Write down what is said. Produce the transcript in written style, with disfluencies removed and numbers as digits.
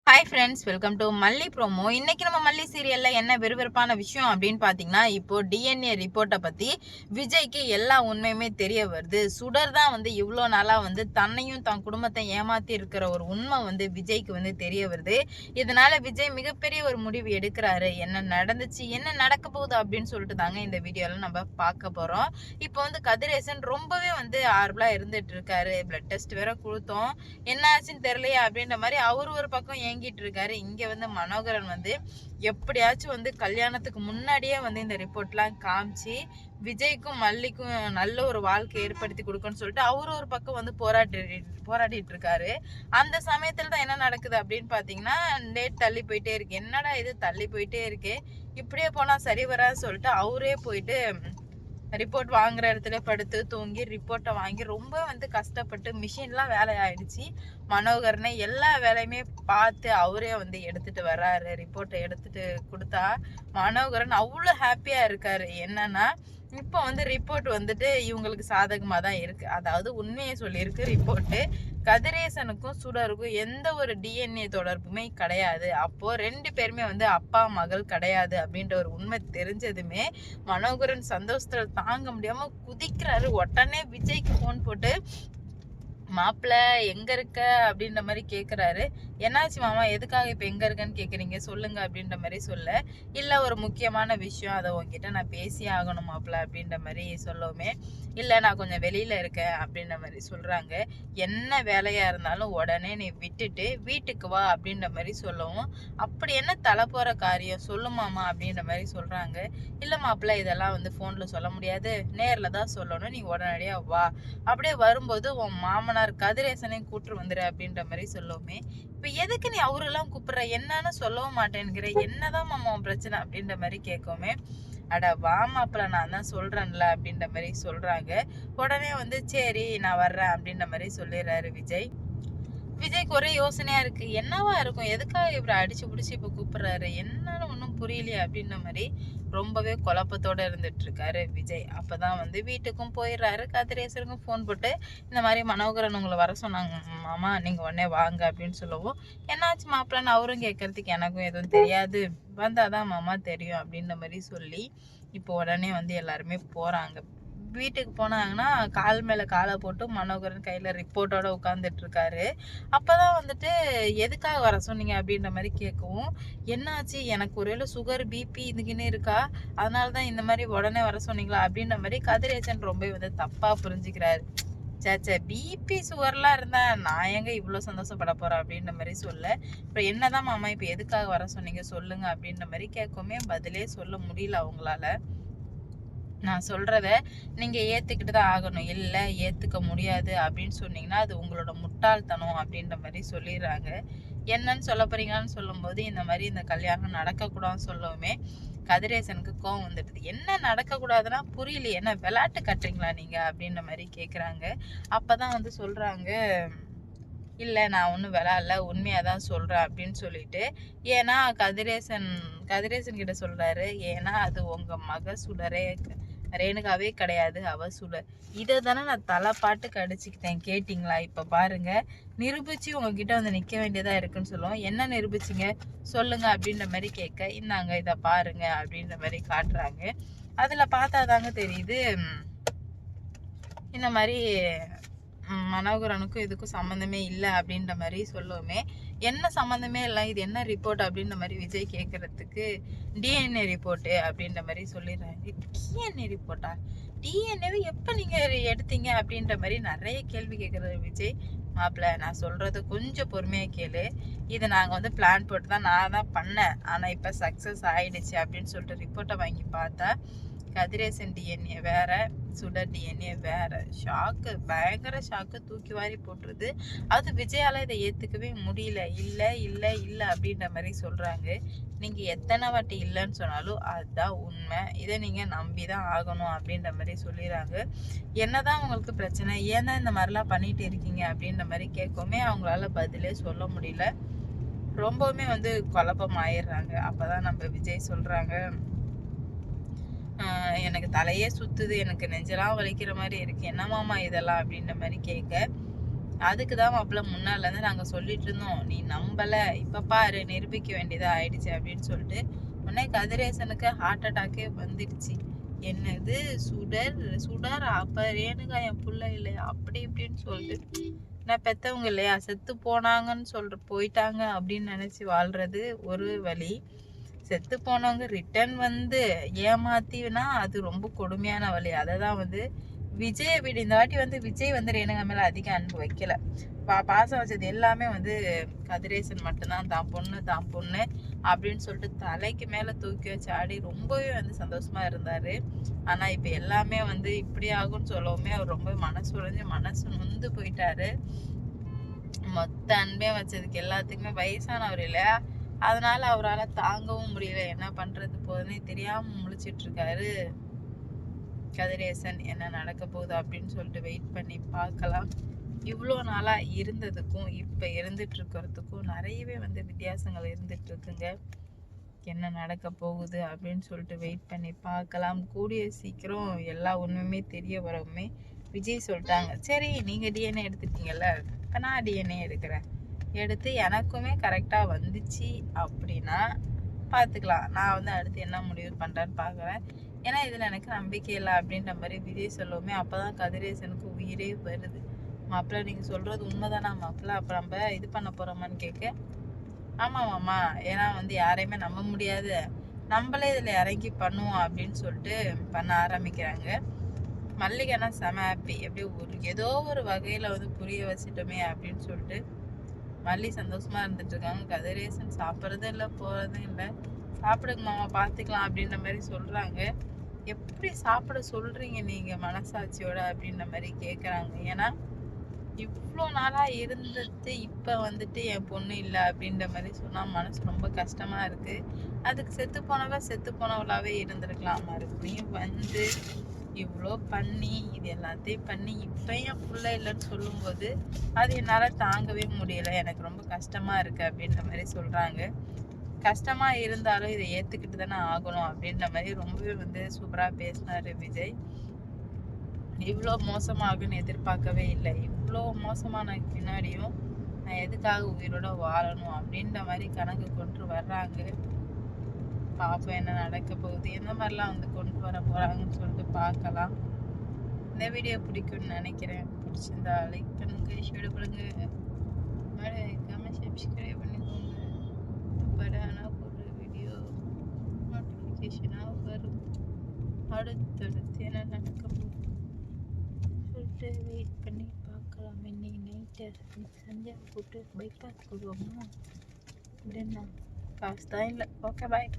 Hi friends, welcome to மல்லி promo. இன்னைக்கு நம்ம மல்லி சீரியல்ல என்ன விறுவிறுப்பான விஷயம் அப்படின்னு பார்த்தீங்கன்னா, இப்போ டிஎன்ஏ ரிப்போர்ட்டை பற்றி விஜய்க்கு எல்லா உண்மையுமே தெரிய வருது. சுடர் தான் இவ்வளோ நாளாக தன்னையும் தன் குடும்பத்தை ஏமாத்தி இருக்கிற ஒரு உண்மை விஜய்க்கு தெரிய வருது. இதனால விஜய் மிகப்பெரிய ஒரு முடிவு எடுக்கிறாரு. என்ன நடந்துச்சு, என்ன நடக்க போகுது அப்படின்னு சொல்லிட்டு தாங்க இந்த வீடியோவில் நம்ம பார்க்க போகிறோம். இப்போ கதிரேசன் ரொம்பவே ஆர்வலாக இருந்துட்டு இருக்காரு. பிளட் டெஸ்ட் வேற கொடுத்தோம், என்ன ஆச்சுன்னு தெரியலையா அப்படின்ற மாதிரி அவர் ஒரு பக்கம் ஏங்கிட்டு இருக்காரு. இங்க மனோகரன் எப்படியாச்சும் கல்யாணத்துக்கு முன்னாடியே இந்த ரிப்போர்ட்லாம் காமிச்சு விஜய்க்கும் மல்லிக்கும் நல்ல ஒரு வாழ்க்கை ஏற்படுத்தி கொடுக்கணும்னு சொல்லிட்டு அவரு ஒரு பக்கம் போராடிட்டு இருக்காரு. அந்த சமயத்துல தான் என்ன நடக்குது அப்படின்னு பாத்தீங்கன்னா, டேட் தள்ளி போயிட்டே இருக்கு. என்னடா இது தள்ளி போயிட்டே இருக்கு, இப்படியே போனா சரி வராது சொல்லிட்டு அவரே போயிட்டு ரிப்போர்ட் வாங்குற இடத்துல படுத்து தூங்கி ரிப்போர்ட்டை வாங்கி ரொம்ப கஷ்டப்பட்டு மிஷின்லாம் வேலை ஆயிடுச்சு. மனோகரனை எல்லா வேலையுமே பார்த்து அவரே எடுத்துட்டு வர்றாரு. ரிப்போர்ட்டை எடுத்துட்டு கொடுத்தா மனோகரன் அவ்வளோ ஹாப்பியா இருக்காரு. என்னன்னா இப்போ ரிப்போர்ட் இவங்களுக்கு சாதகமாக தான் இருக்கு. அதாவது உண்மையை சொல்லியிருக்கு ரிப்போர்ட்டு. கதிரேசனுக்கும் சுடருக்கும் எந்த ஒரு டிஎன்ஏ தொடர்புமே கிடையாது. அப்போ ரெண்டு பேருமே அப்பா மகள் கிடையாது அப்படின்ற ஒரு உண்மை தெரிஞ்சதுமே மனோகரன் சந்தோஷத்துல தாங்க முடியாம குதிக்கிறாரு. உடனே விஜய்க்கு போன் போட்டு, மாப்பிள்ள எங்க இருக்க அப்படின்ற மாதிரி கேக்குறாரு. என்னாச்சு மாமா, எதுக்காக இப்ப எங்க இருக்கன்னு கேக்குறீங்க, சொல்லுங்க அப்படின்ற மாதிரி சொல்ல, இல்ல ஒரு முக்கியமான விஷயம், அதை உங்ககிட்ட நான் பேசி ஆகணும் மாப்பிள்ள அப்படின்ற மாதிரி சொல்லவுமே, இல்ல நான் கொஞ்சம் வெளியில இருக்கேன் அப்படின்ற மாதிரி சொல்றாங்க. என்ன வேலையா இருந்தாலும் உடனே நீ விட்டுட்டு வீட்டுக்கு வா அப்படின்ற மாதிரி சொல்லவும், அப்படி என்ன தலை போற காரியம் சொல்லு மாமா அப்படின்ற மாதிரி சொல்றாங்க. இல்ல மாப்பிள்ள இதெல்லாம் போன்ல சொல்ல முடியாது, நேர்ல தான் சொல்லணும், நீ உடனடியா வா, அப்படியே வரும்போது உன் மாமனார் கதிரேசனையும் கூட்டு வந்துரு அப்படின்ற மாதிரி சொல்லவுமே, இப்ப எதுக்கு நீ அவரெல்லாம் கூப்பிடுற, என்னன்னு சொல்லவும் மாட்டேங்கிற, என்னதான் மாமா பிரச்சனை அப்படின்ற மாதிரி கேட்கவுமே, அட வா மாப்பிள்ள நான் தான் சொல்றேன்ல அப்படின்ற மாதிரி சொல்றாங்க. உடனே சரி நான் வர்றேன் அப்படின்ற மாதிரி சொல்லிடுறாரு விஜய். விஜய்க்கு ஒரே யோசனையா இருக்கு, என்னவா இருக்கும், எதுக்காக இப்படி அடிச்சு பிடிச்சி இப்ப கூப்பிடுறாரு, என்னன்னு ஒன்றும் புரியலையே அப்படின்ற மாதிரி ரொம்பவே குழப்பத்தோட இருந்துட்டு இருக்காரு விஜய். அப்பதான் வீட்டுக்கும் போயிடுறாரு. கதிரேசருக்கும் போன் போட்டு, இந்த மாதிரி மனோகரன் உங்களை வர சொன்னாங்க மாமா, நீங்க உடனே வாங்க அப்படின்னு சொல்லவும், என்னாச்சு மாப்பிள்ளன்னு அவரும் கேட்கறதுக்கு எனக்கும் எதுவும் தெரியாது, வந்தாதான் மாமா தெரியும் அப்படின்ற மாதிரி சொல்லி இப்போ உடனே எல்லாருமே போறாங்க. வீட்டுக்கு போனாங்கன்னா கால் மேல காலை போட்டு மனோகரன் கையில ரிப்போர்ட்டோட உட்காந்துட்டு இருக்காரு. அப்பதான் எதுக்காக வர சொன்னீங்க அப்படின்ற மாதிரி கேட்கவும், என்னாச்சு, எனக்கு ஒருவேளை சுகர் பிபி இதுக்குன்னு இருக்கா, அதனாலதான் இந்த மாதிரி உடனே வர சொன்னீங்களா அப்படின்ற மாதிரி கதிரேசன் ரொம்ப தப்பா புரிஞ்சுக்கிறாரு. சேச்சே, பிபி சுகர்லாம் இருந்தா நான் எங்க இவ்வளவு சந்தோஷப்பட போறேன் அப்படின்ற மாதிரி சொல்ல, இப்ப என்னதான் மாமா இப்ப எதுக்காக வர சொன்னீங்க சொல்லுங்க அப்படின்ற மாதிரி கேட்கவுமே பதிலே சொல்ல முடியல அவங்களால. நான் சொல்றத நீங்க ஏத்துக்கிட்டு தான் ஆகணும், இல்ல ஏத்துக்க முடியாது அப்படின்னு சொன்னீங்கன்னா அது உங்களோட முட்டாள்தனம் அப்படின்ற மாதிரி சொல்லிடுறாங்க. என்னன்னு சொல்ல போறீங்கன்னு சொல்லும் போது, இந்த மாதிரி இந்த கல்யாணம் நடக்கக்கூடாதுன்னு சொல்லவுமே கதிரேசனுக்கு கோவம் வந்துடுது. என்ன நடக்கக்கூடாதுன்னா புரியலையே, என்ன விளையாட்டு கட்டுறீங்களா நீங்க அப்படின்ற மாதிரி கேக்குறாங்க. அப்பதான் சொல்றாங்க, இல்லை நான் ஒன்றும் விளையாடல, உண்மையாக தான் சொல்கிறேன் அப்படின்னு சொல்லிட்டு, ஏன்னா கதிரேசன் கிட்ட சொல்கிறாரு, ஏன்னா அது உங்கள் மக சுடரே ரேணுகாவே கிடையாது, அவ சுடர். இதை தானே நான் தலைப்பாட்டுக்கு அடிச்சுக்கிட்டேன், கேட்டிங்களா, இப்போ பாருங்க நிரூபிச்சு உங்ககிட்ட நிற்க வேண்டியதாக இருக்குன்னு சொல்லுவோம். என்ன நிரூபிச்சிங்க சொல்லுங்க அப்படின்ற மாதிரி கேட்க, இந்தாங்க இதை பாருங்க அப்படின்ற மாதிரி காட்டுறாங்க. அதில் பார்த்தா தாங்க தெரியுது, இந்த மாதிரி மனோகரனுக்கும் இதுக்கும் சம்மந்தமே இல்லை அப்படின்ற மாதிரி சொல்லுவோமே, என்ன சம்மந்தமே இல்லை, இது என்ன ரிப்போர்ட் அப்படின்ற மாதிரி விஜய் கேட்கறதுக்கு, டிஎன்ஏ ரிப்போர்ட்டு அப்படின்ற மாதிரி சொல்லிடுறாங்க. டிஎன்ஏ ரிப்போர்ட்டா, டிஎன்ஏவை எப்போ நீங்கள் எடுத்தீங்க அப்படின்ற மாதிரி நிறைய கேள்வி கேட்குறாரு விஜய். மாப்பிள்ள நான் சொல்கிறது கொஞ்சம் பொறுமையாக கேளு, இதை நாங்கள் பிளான் போட்டு தான் நான் தான் பண்ணேன், ஆனால் இப்போ சக்ஸஸ் ஆயிடுச்சு அப்படின்னு சொல்லிட்டு ரிப்போர்ட்டை வாங்கி பார்த்தா கதிரேசன் டிஎன்ஏ வேற, சுடர் டிஎன்ஏ வேற. ஷாக்கு, பயங்கர ஷாக்கு, தூக்கி வாரி போட்டுருது. அது விஜயால இதை ஏத்துக்கவே முடியல. இல்ல இல்ல இல்ல அப்படின்ற மாதிரி சொல்றாங்க. நீங்க எத்தனை வாட்டி இல்லைன்னு சொன்னாலும் அதுதான் உண்மை, இதை நீங்க நம்பிதான் ஆகணும் அப்படின்ற மாதிரி சொல்லிடுறாங்க. என்னதான் உங்களுக்கு பிரச்சனை, ஏன்னா இந்த மாதிரிலாம் பண்ணிட்டு இருக்கீங்க அப்படின்ற மாதிரி கேட்கவுமே அவங்களால பதிலே சொல்ல முடியல. ரொம்பவுமே குழப்பம் ஆயிடுறாங்க. அப்பதான் நம்ம விஜய் சொல்றாங்க, எனக்கு தலையே சுத்துது, எனக்கு நெஞ்செல்லாம் வலிக்கிற மாதிரி இருக்கு, என்னமாமா இதெல்லாம் அப்படின்ற மாதிரி கேட்க, அதுக்கு தான் மாப்பிள்ள முன்னால இருந்து நாங்க சொல்லிட்டு இருந்தோம், நீ நம்பல, இப்ப பாரு நிரூபிக்க வேண்டியதா ஆயிடுச்சு அப்படின்னு சொல்லிட்டு. உடனே கதிரேசனுக்கு ஹார்ட் அட்டாக்கே வந்துடுச்சு. என்னது சுடர் சுடர் அப்ப ரேணுகா என் புள்ள இல்லையா அப்படி இப்படின்னு சொல்லிட்டு, நான் பெத்தவங்க இல்லையா, செத்து போனாங்கன்னு போயிட்டாங்க அப்படின்னு நினைச்சு வாழ்றது ஒரு வழி. செத்து போனவங்க ரிட்டர்ன் வந்து ஏமாத்தினா அது ரொம்ப கொடுமையான வழி. அதை தான் வந்து விஜயை விட இந்த வாட்டி வந்து விஜய் வந்து ரேணுகா மேல அதிக அன்பு வைக்கல. பாசம் வச்சது எல்லாமே வந்து கதிரேசன் மட்டும்தான், தான் பொண்ணு அப்படின்னு சொல்லிட்டு தலைக்கு மேல தூக்கி வச்சு ஆடி ரொம்பவே வந்து சந்தோஷமா இருந்தாரு. ஆனா இப்ப எல்லாமே வந்து இப்படி ஆகும்னு சொல்லவுமே அவர் ரொம்ப மனசு உடைஞ்சு மனசு நொந்து போயிட்டாரு. மொத்த அன்பே வச்சதுக்கு எல்லாத்துக்குமே வயசானவர் இல்லையா, அதனால அவரால் தாங்கவும் முடியல. என்ன பண்றது போதுன்னே தெரியாம முழிச்சிட்டு இருக்காரு கதிரேசன். என்ன நடக்க போகுது அப்படின்னு சொல்லிட்டு வெயிட் பண்ணி பார்க்கலாம். இவ்வளோ நாளாக இருந்ததுக்கும் இப்போ இருந்துட்டு இருக்கிறதுக்கும் நிறையவே வந்து வித்தியாசங்கள் இருந்துட்டு இருக்குங்க. என்ன நடக்க போகுது அப்படின்னு சொல்லிட்டு வெயிட் பண்ணி பார்க்கலாம். கூடிய சீக்கிரம் எல்லா உண்மையுமே தெரிய வரவுமே விஜய் சொல்லிட்டாங்க, சரி நீங்கள் டிஎன்ஏ எடுத்துட்டீங்கல்ல, இப்போ நான் டிஎன்ஏ எடுக்கிறேன், எடுத்து எனக்குமே கரெக்டாக வந்துச்சு அப்படின்னா பார்த்துக்கலாம், நான் வந்து அடுத்து என்ன முடிவு பண்ணுறேன்னு பார்க்குறேன். ஏன்னா இதில் எனக்கு நம்பிக்கை இல்லை அப்படின்ற மாதிரி விஜய் சொல்லவுமே அப்போ தான் கதிரேசனுக்கு உயிரே வருது. மாப்பிள்ள நீங்கள் சொல்கிறது உண்மைதானா மாப்பிள்ள, அப்போ நம்ம இது பண்ண போகிறோமான்னு கேட்க, ஆமாம் மாமா, ஏன்னா வந்து யாரையுமே நம்ப முடியாது, நம்மளே இதில் இறங்கி பண்ணுவோம் அப்படின்னு சொல்லிட்டு பண்ண ஆரம்பிக்கிறாங்க. மல்லிகைனா செம ஹாப்பி, எப்படியும் ஏதோ ஒரு வகையில் வந்து புரிய வச்சிட்டோமே அப்படின்னு சொல்லிட்டு மல்லி சந்தோஷமா இருந்துட்டு இருக்காங்க. கதிரேசன் சாப்பிட்றதும் இல்லை போகிறதும் இல்லை, சாப்பிடுங்க மாமா பார்த்துக்கலாம் அப்படின்ற மாதிரி சொல்கிறாங்க. எப்படி சாப்பிட சொல்கிறீங்க நீங்கள் மனசாட்சியோட அப்படின்ற மாதிரி கேட்குறாங்க. ஏன்னா இவ்வளோ நாளாக இருந்தது இப்போ வந்துட்டு என் பொண்ணு இல்லை அப்படின்ற மாதிரி சொன்னால் மனசு ரொம்ப கஷ்டமாக இருக்குது. அதுக்கு செத்து போனவளாகவே இருந்திருக்கலாம். மறுபடியும் வந்து இவ்வளோ பண்ணி இது எல்லாத்தையும் பண்ணி இப்போ என் பிள்ளை இல்லைன்னு சொல்லும்போது அது என்னால் தாங்கவே முடியலை, எனக்கு ரொம்ப கஷ்டமாக இருக்குது அப்படின்ற மாதிரி சொல்கிறாங்க. கஷ்டமாக இருந்தாலும் இதை ஏற்றுக்கிட்டு தானே ஆகணும் அப்படின்ற மாதிரி ரொம்பவே வந்து சூப்பராக பேசினார் விஜய். இவ்வளோ மோசமாகுன்னு எதிர்பார்க்கவே இல்லை. இவ்வளோ மோசமான பின்னாடியும் நான் எதுக்காக உயிரோட வாழணும் அப்படின்ற மாதிரி கணக்கு கொண்டு வர்றாங்க. பார்ப்போம் என்ன நடக்க போகுது, எந்த மாதிரிலாம் வந்து கொண்டு வர போகிறாங்கன்னு சொல்லிட்டு பார்க்கலாம். இந்த வீடியோ பிடிக்கும்னு நினைக்கிறேன். பிடிச்சிருந்தா லைக் பண்ணுங்க, ஷேர் பண்ணுங்க, மறக்காம சப்ஸ்கிரைப் பண்ணிக்கோங்க. அப்போதான் ஒரு வீடியோ நோட்டிஃபிகேஷனாக வரும். அடுத்தடுத்து என்ன நடக்க போகுது சொல்லிட்டு வெயிட் பண்ணி பார்க்கலாம். இன்னைக்கு நைட்டு சஞ்சா போட்டு பைபாஸ் போடுவோமா அப்படின்னா காசு தான் இல்லை. Okay bye.